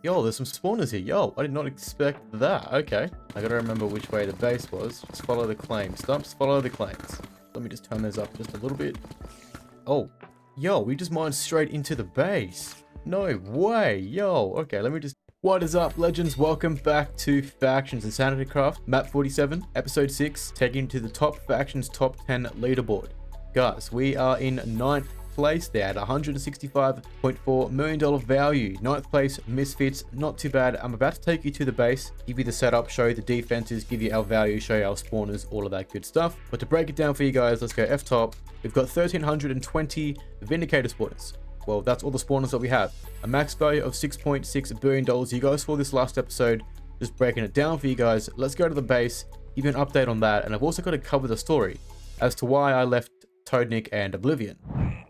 Yo, there's some spawners here. Yo, I did not expect that. Okay. I gotta remember which way the base was. Just follow the claim. Stumps, follow the claims. Let me just turn those up just a little bit. Oh. Yo, we just mined straight into the base. No way. Yo. Okay, let me just... What is up, legends? Welcome back to Factions InsanityCraft Map 47, Episode 6, taking you to the top factions top 10 leaderboard. Guys, we are in 9th place there at $165.4 million value. 9th place, Misfits, not too bad. I'm about to take you to the base, give you the setup, show you the defenses, give you our value, show you our spawners, all of that good stuff. But to break it down for you guys, let's go F-top. We've got 1,320 Vindicator spawners. Well, that's all the spawners that we have. A max value of $6.6 billion. You guys saw this last episode, just breaking it down for you guys. Let's go to the base, give you an update on that, and I've also got to cover the story as to why I left Toadnik and Oblivion.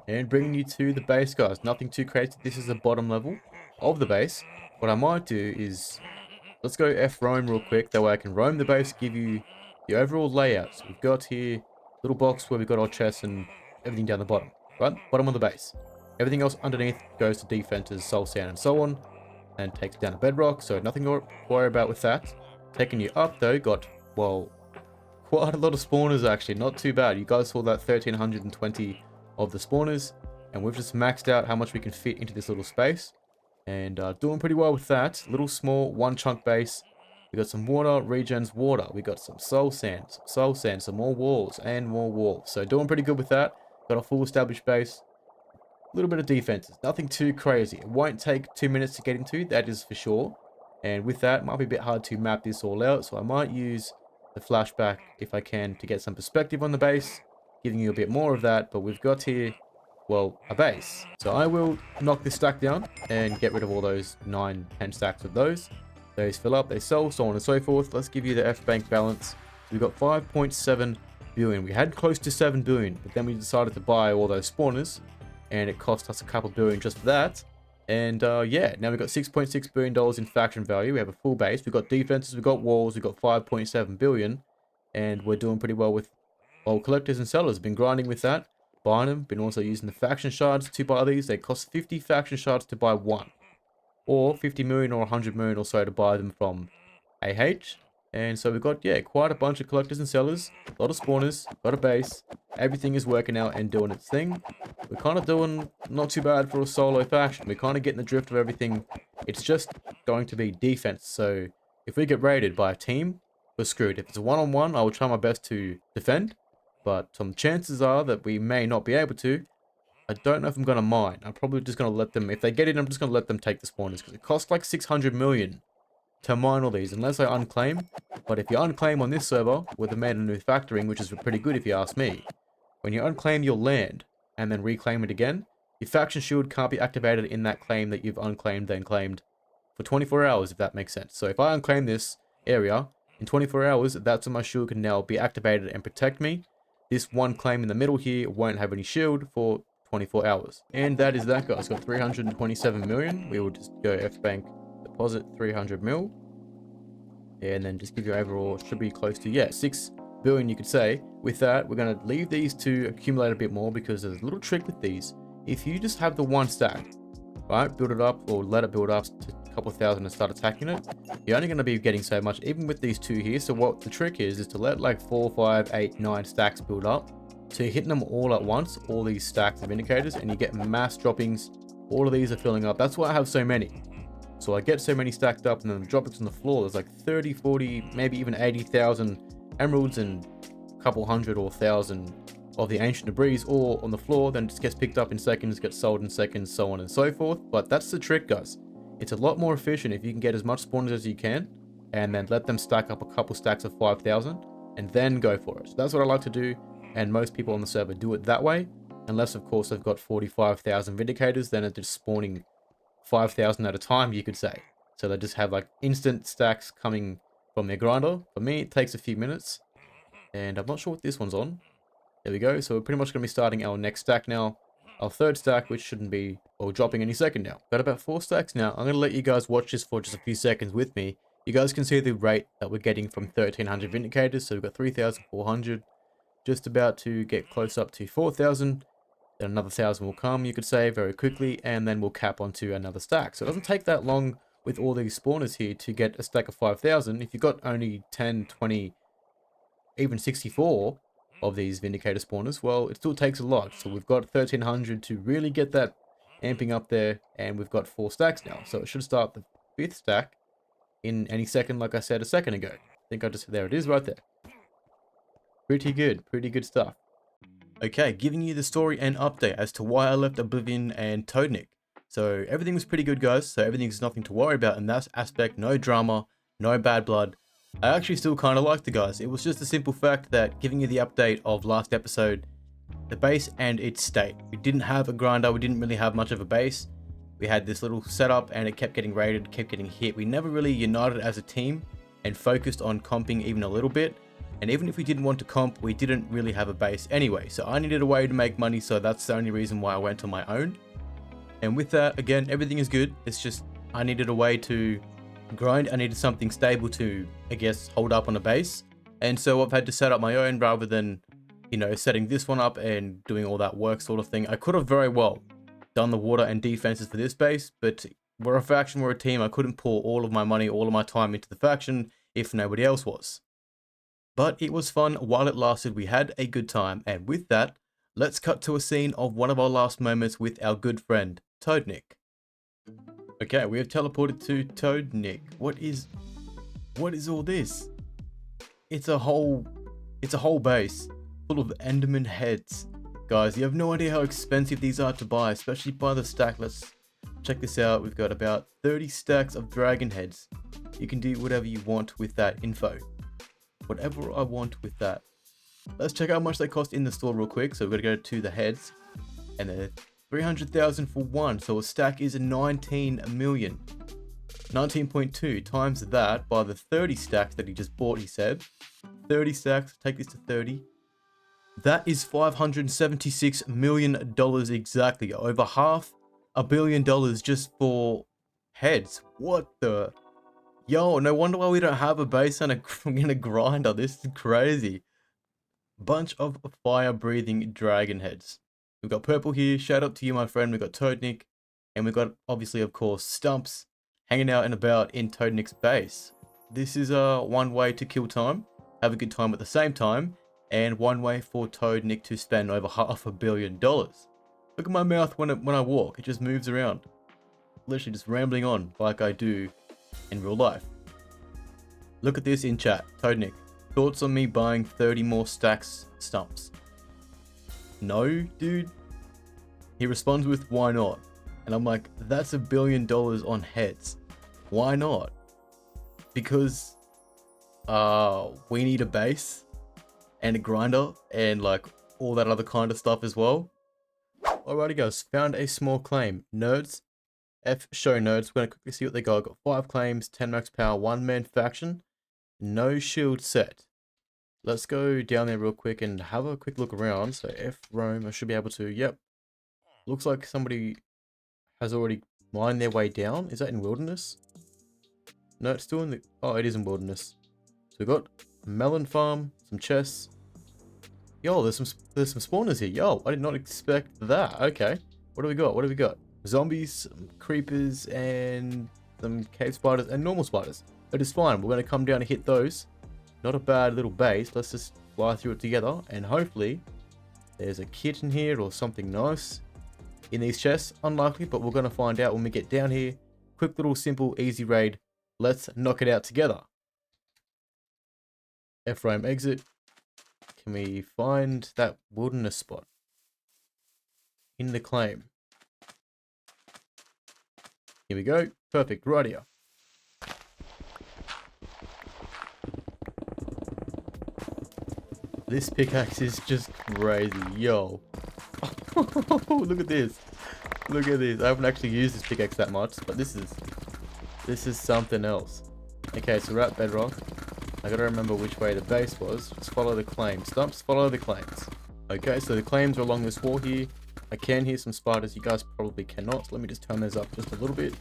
And bringing you to the base, guys. Nothing too crazy. This is the bottom level of the base. What I might do is, let's go F-roam real quick. That way I can roam the base, give you the overall layout. So we've got here little box where we've got our chests and everything down the bottom. Right? Bottom of the base. Everything else underneath goes to defenses, soul sand, and so on. And takes down a bedrock. So nothing to worry about with that. Taking you up though, got, well, quite a lot of spawners actually. Not too bad. You guys saw that 1,320 of the spawners, and we've just maxed out how much we can fit into this little space, and doing pretty well with that. Little small one chunk base. We got some water, regens water. We got some soul sand, some more walls and more walls. So doing pretty good with that. Got a full established base. A little bit of defenses, nothing too crazy. It won't take 2 minutes to get into, that is for sure. And with that, it might be a bit hard to map this all out, so I might use the flashback if I can to get some perspective on the base, giving you a bit more of that. But we've got here, well, a base. So I will knock this stack down and get rid of all those 9, 10 stacks of those. Those fill up, they sell, so on and so forth. Let's give you the F-bank balance. So we've got 5.7 billion. We had close to 7 billion, but then we decided to buy all those spawners, and it cost us a couple billion just for that. And yeah, now we've got $6.6 billion in faction value. We have a full base. We've got defenses, we've got walls, we've got 5.7 billion. And we're doing pretty well with old collectors and sellers. Been grinding with that, buying them. Been also using the faction shards to buy these. They cost 50 faction shards to buy one. Or 50 million or 100 million or so to buy them from AH. And so we've got, yeah, quite a bunch of collectors and sellers. A lot of spawners, got a base. Everything is working out and doing its thing. We're kind of doing not too bad for a solo faction. We're kind of getting the drift of everything. It's just going to be defense. So if we get raided by a team, we're screwed. If it's a one-on-one, I will try my best to defend. But some chances are that we may not be able to. I don't know if I'm going to mine. I'm probably just going to let them, if they get in, I'm just going to let them take the spawners. Because it costs like 600 million to mine all these, unless I unclaim. But if you unclaim on this server with the man and new factoring, which is pretty good if you ask me, when you unclaim your land and then reclaim it again, your faction shield can't be activated in that claim that you've unclaimed then claimed for 24 hours, if that makes sense. So if I unclaim this area in 24 hours, that's when my shield can now be activated and protect me. This one claim in the middle here won't have any shield for 24 hours. And that is that, guys. Got 327 million. We will just go F-bank deposit 300 mil, and then just give you overall, should be close to, yeah, 6 billion you could say. With that, we're going to leave these to accumulate a bit more, because there's a little trick with these. If you just have the one stack, right, build it up or let it build up to a couple thousand and start attacking it, you're only going to be getting so much, even with these two here. So what the trick is to let like 4, 5, 8, 9 stacks build up. So you're hitting them all at once, all these stacks of indicators, and you get mass droppings. All of these are filling up. That's why I have so many. So I get so many stacked up, and then the droppings on the floor, there's like 30, 40, maybe even 80,000 emeralds and a couple hundred or 1,000 of the ancient debris all on the floor. Then it just gets picked up in seconds, gets sold in seconds, so on and so forth. But that's the trick, guys. It's a lot more efficient if you can get as much spawners as you can, and then let them stack up a couple stacks of 5,000, and then go for it. So that's what I like to do, and most people on the server do it that way. Unless, of course, they've got 45,000 vindicators, then it's just spawning 5,000 at a time, you could say. So they just have like instant stacks coming from their grinder. For me, it takes a few minutes, and I'm not sure what this one's on. There we go. So we're pretty much going to be starting our next stack now, our third stack, which shouldn't be, well, dropping any second now. Got about 4 stacks now. I'm going to let you guys watch this for just a few seconds with me. You guys can see the rate that we're getting from 1,300 vindicators. So we've got 3,400, just about to get close up to 4,000. Then another 1,000 will come, you could say, very quickly, and then we'll cap onto another stack. So it doesn't take that long with all these spawners here to get a stack of 5,000. If you've got only 10, 20, even 64 of these Vindicator spawners, well, it still takes a lot. So we've got 1,300 to really get that amping up there, and we've got 4 stacks now. So it should start the 5th stack in any second, like I said a second ago. I think there it is right there. Pretty good stuff. Okay, giving you the story and update as to why I left Oblivion and Toadnik. So everything was pretty good, guys. So everything's nothing to worry about in that aspect. No drama, no bad blood. I actually still kind of liked the guys. It was just a simple fact that giving you the update of last episode, the base and its state. We didn't have a grinder. We didn't really have much of a base. We had this little setup and it kept getting raided, kept getting hit. We never really united as a team and focused on comping even a little bit. And even if we didn't want to comp, we didn't really have a base anyway. So I needed a way to make money, so that's the only reason why I went on my own. And with that, again, everything is good. It's just I needed a way to grind. I needed something stable to, I guess, hold up on a base. And so I've had to set up my own rather than, you know, setting this one up and doing all that work sort of thing. I could have very well done the water and defenses for this base, but we're a faction, we're a team. I couldn't pour all of my money, all of my time into the faction if nobody else was. But it was fun while it lasted. We had a good time. And with that, let's cut to a scene of one of our last moments with our good friend, Toadnik. Okay, we have teleported to Toadnik. What is all this? It's a whole base full of Enderman heads. Guys, you have no idea how expensive these are to buy, especially by the stack. Let's check this out. We've got about 30 stacks of dragon heads. You can do whatever you want with that info. Whatever I want with that. Let's check out how much they cost in the store real quick. So we're gonna go to the heads, and they're 300,000 for one. So a stack is 19 million. 19.2 times that by the 30 stacks that he just bought. He said 30 stacks. Take this to 30. That is $576 million exactly. Over $500 million just for heads. What the? Yo, no wonder why we don't have a base and a grinder. This is crazy. Bunch of fire-breathing dragon heads. We've got purple here. Shout out to you, my friend. We've got Toadnik. And we've got, obviously, of course, Stumps hanging out and about in Toadnik's base. This is one way to kill time, have a good time at the same time, and one way for Toadnik to spend over $500 million. Look at my mouth when I walk. It just moves around. Literally just rambling on like I do in real life. Look at this in chat. Toadnik, thoughts on me buying 30 more stacks Stumps? No, dude. He responds with, why not? And I'm like, that's $1 billion on heads. Why not? Because we need a base and a grinder and like all that other kind of stuff as well. Alrighty guys, found a small claim. Nerdz. Show Nerdz. We're going to quickly see what they got. Got 5 claims, 10 max power, 1-man faction. No shield set. Let's go down there real quick and have a quick look around. So F roam, I should be able to, yep. Looks like somebody has already mined their way down. Is that in wilderness? No, it's still in the, oh, it is in wilderness. So we've got a melon farm, some chests. Yo, there's some spawners here. Yo, I did not expect that. Okay. What do we got? What do we got? Zombies, some creepers, and some cave spiders, and normal spiders. That is fine. We're going to come down and hit those. Not a bad little base. Let's just fly through it together, and hopefully there's a kit in here or something nice in these chests. Unlikely, but we're going to find out when we get down here. Quick little simple easy raid. Let's knock it out together. F-frame exit. Can we find that wilderness spot in the claim? Here we go. Perfect. Right here. This pickaxe is just crazy. Yo. Look at this. Look at this. I haven't actually used this pickaxe that much, but this is something else. Okay, so we're at Bedrock. I gotta remember which way the base was. Just follow the claim. Stumps, follow the claims. Okay, so the claims are along this wall here. I can hear some spiders. You guys probably cannot. So let me just turn those up just a little bit.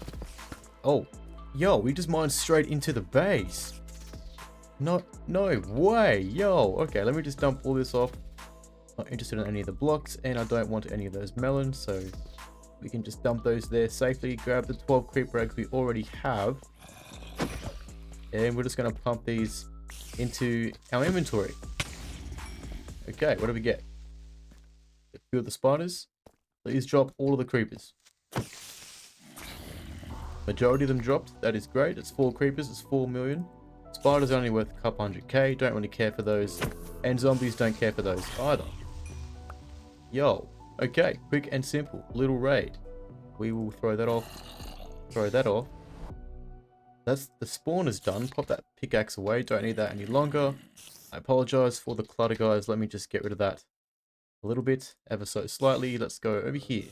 Oh, yo, we just mined straight into the base. No way. Yo, okay, let me just dump all this off. Not interested in any of the blocks, and I don't want any of those melons, so We can just dump those there safely. Grab the 12 creeper eggs we already have. And we're just going to pump these into our inventory. Okay, what do we get? A few of the spiders. Please drop all of the creepers. Majority of them dropped. That is great. It's 4 creepers. It's 4 million. Spiders are only worth a couple 100k. Don't really care for those. And zombies don't care for those either. Yo. Okay. Quick and simple. Little raid. We will throw that off. Throw that off. That's the spawn is done. Pop that pickaxe away. Don't need that any longer. I apologize for the clutter, guys. Let me just get rid of that a little bit, ever so slightly. Let's go over here.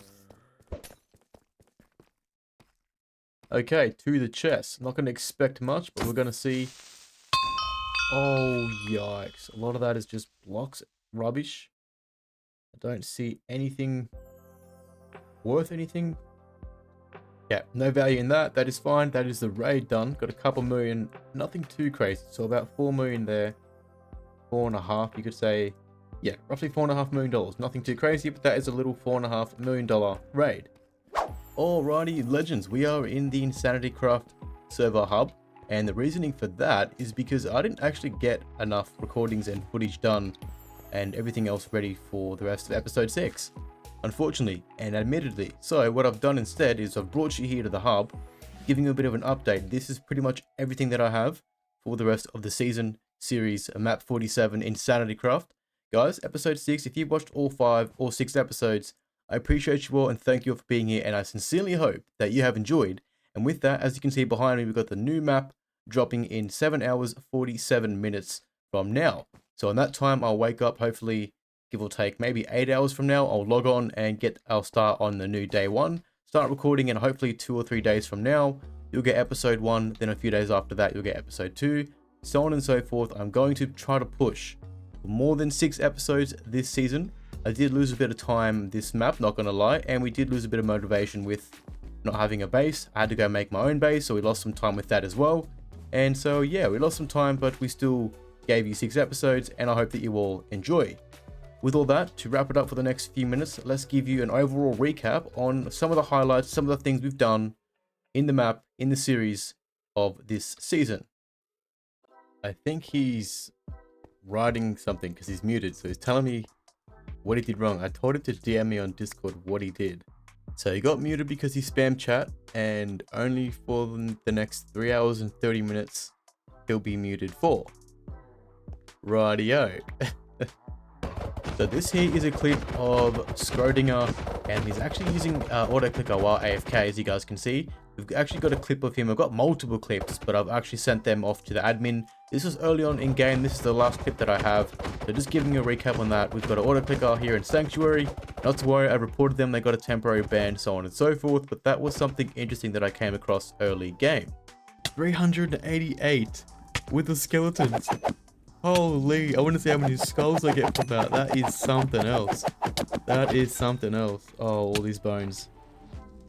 Okay, to the chest. Not going to expect much, but we're going to see. Oh, yikes. A lot of that is just blocks. Rubbish. I don't see anything worth anything. Yeah, no value in that. That is fine. That is the raid done. Got a couple million. Nothing too crazy. So about 4 million there. 4.5, you could say. Yeah, roughly $4.5 million. Nothing too crazy, but that is a little $4.5 million raid. Alrighty, legends, we are in the InsanityCraft server hub, and the reasoning for that is because I didn't actually get enough recordings and footage done and everything else ready for the rest of episode 6, unfortunately and admittedly. So what I've done instead is I've brought you here to the hub, giving you a bit of an update. This is pretty much everything that I have for the rest of the season series, map 47 InsanityCraft. Guys, episode 6, if you've watched all 5 or 6 episodes, I appreciate you all and thank you all for being here, and I sincerely hope that you have enjoyed. And with that, as you can see behind me, we've got the new map dropping in 7 hours 47 minutes from now. So in that time, I'll wake up, hopefully, give or take, maybe 8 hours from now. I'll log on and I'll start on the new day 1, start recording, and hopefully 2 or 3 days from now, you'll get episode 1. Then a few days after that, you'll get episode 2, so on and so forth. I'm going to try to push for more than 6 episodes this season. I did lose a bit of time this map, not gonna lie, and we did lose a bit of motivation with not having a base. I had to go make my own base, so we lost some time with that as well. And so yeah, we lost some time, but we still gave you 6 episodes, and I hope that you all enjoy. With all that, to wrap it up for the next few minutes, let's give you an overall recap on some of the highlights, some of the things we've done in the map, in the series of this season. I think he's writing something because he's muted, so he's telling me what he did wrong. I told him to DM me on Discord what he did. So he got muted because he spammed chat, and only for the next 3 hours and 30 minutes he'll be muted for. Rightio. So this here is a clip of Schrodinger, and he's actually using auto clicker while AFK, as you guys can see. We've actually got a clip of him. I've got multiple clips, but I've actually sent them off to the admin. This was early on in game. This is the last clip that I have. So just giving you a recap on that. We've got an auto clicker here in Sanctuary. Not to worry, I reported them. They got a temporary ban, so on and so forth. But that was something interesting that I came across early game. 388 with the skeletons. Holy, I want to see how many skulls I get from that. That is something else. That is something else. Oh, all these bones.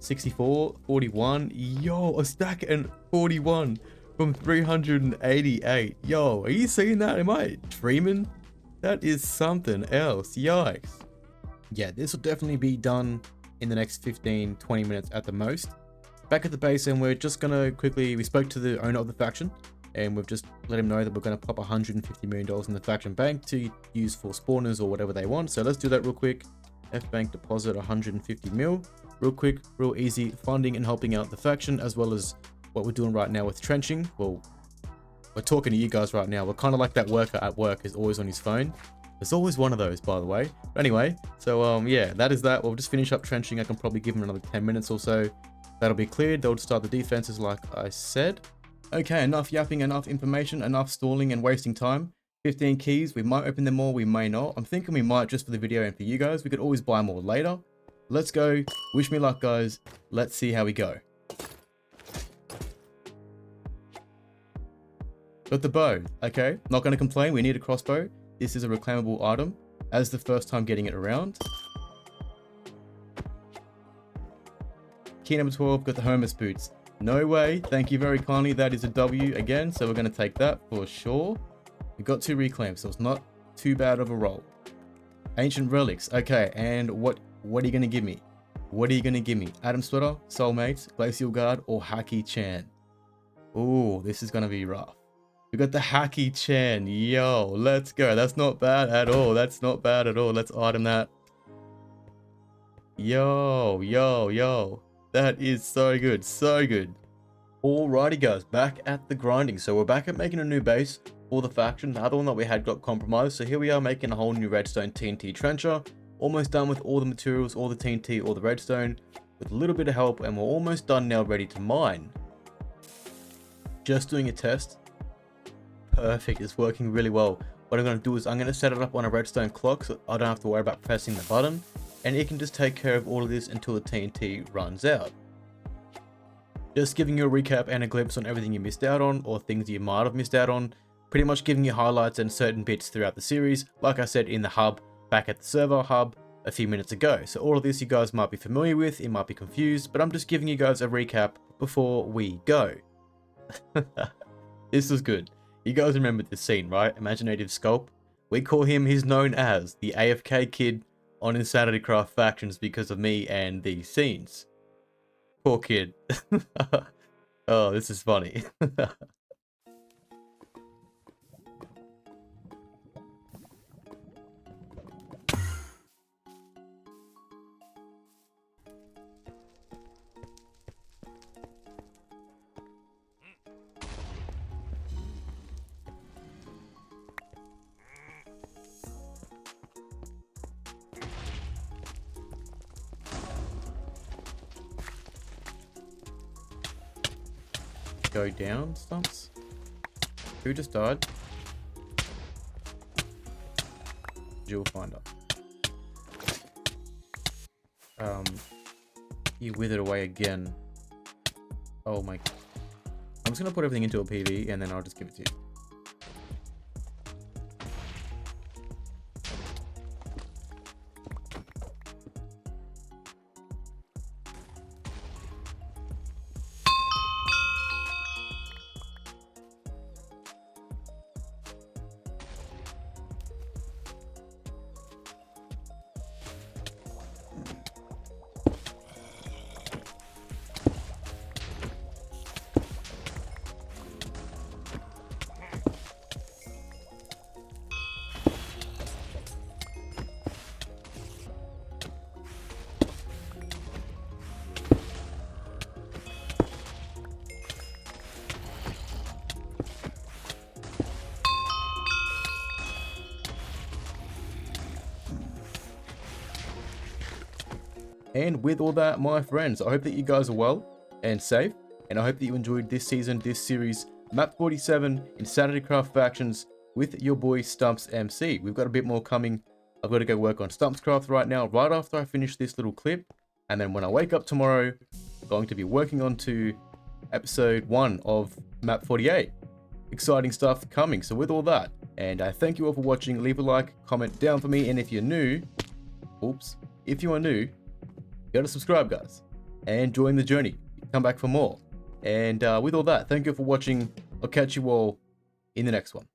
64, 41. Yo, a stack and 41 from 388. Yo, are you seeing that? Am I dreaming? That is something else. Yikes. Yeah, this will definitely be done in the next 15, 20 minutes at the most. Back at the base, and we're just going to quickly, we spoke to the owner of the faction, and we've just let him know that we're going to pop $150 million in the faction bank to use for spawners or whatever they want. So let's do that real quick. F bank deposit 150 mil. Real quick, real easy, funding and helping out the faction, as well as what we're doing right now with trenching. Well, we're talking to you guys right now. We're kind of like that worker at work is always on his phone. There's always one of those, by the way. But anyway, so yeah, that is that. We'll just finish up trenching. I can probably give him another 10 minutes or so. That'll be cleared. They'll start the defenses like I said. Okay, enough yapping, enough information, enough stalling and wasting time. 15 keys, we might open them all, we may not. I'm thinking we might just for the video and for you guys. We could always buy more later. Let's go. Wish me luck, guys. Let's see how we go. Got the bow. Okay, not going to complain. We need a crossbow. This is a reclaimable item, as the first time getting it around. Key number 12, got the Hermes boots. No way. Thank you very kindly. That is a W again, so we're going to take that for sure. We got 2 reclaims, so it's not too bad of a roll. Ancient relics. Okay, and what are you going to give me? What are you gonna give me? Adam Sweater, Soulmates, Glacial Guard, or Haki Chan? Ooh, this is gonna be rough. We got the Haki Chan. Yo, let's go. That's not bad at all. That's not bad at all. Let's item that. Yo, yo, yo. That is so good. So good. Alrighty, guys. Back at the grinding. So we're back at making a new base for the faction. The other one that we had got compromised. So here we are making a whole new redstone TNT trencher. Almost done with all the materials, all the TNT, all the redstone. With a little bit of help. And we're almost done now, ready to mine. Just doing a test. Perfect, it's working really well. What I'm going to do is I'm going to set it up on a redstone clock so I don't have to worry about pressing the button, and it can just take care of all of this until the TNT runs out. Just giving you a recap and a glimpse on everything you missed out on, or things you might have missed out on, pretty much giving you highlights and certain bits throughout the series, like I said in the hub, back at the server hub a few minutes ago. So all of this you guys might be familiar with, it might be confused, but I'm just giving you guys a recap before we go. This was good. You guys remember this scene, right? Imaginative Sculpt. We call him, he's known as the AFK kid on InsanityCraft Factions because of me and these scenes. Poor kid. Oh, this is funny. Go down, Stumps? Who just died? You'll find out. You withered away again. Oh my. I'm just gonna put everything into a PV and then I'll just give it to you. And with all that, my friends, I hope that you guys are well and safe, and I hope that you enjoyed this season, this series, Map 47, InsanityCraft Factions, with your boy StumpsMC. We've got a bit more coming. I've got to go work on StumpsCraft right now, right after I finish this little clip, and then when I wake up tomorrow, I'm going to be working on to episode 1 of Map 48. Exciting stuff coming, so with all that, and I thank you all for watching. Leave a like, comment down for me, and if you're new, if you are new, you gotta subscribe, guys, and join the journey. Come back for more. And with all that, thank you for watching. I'll catch you all in the next one.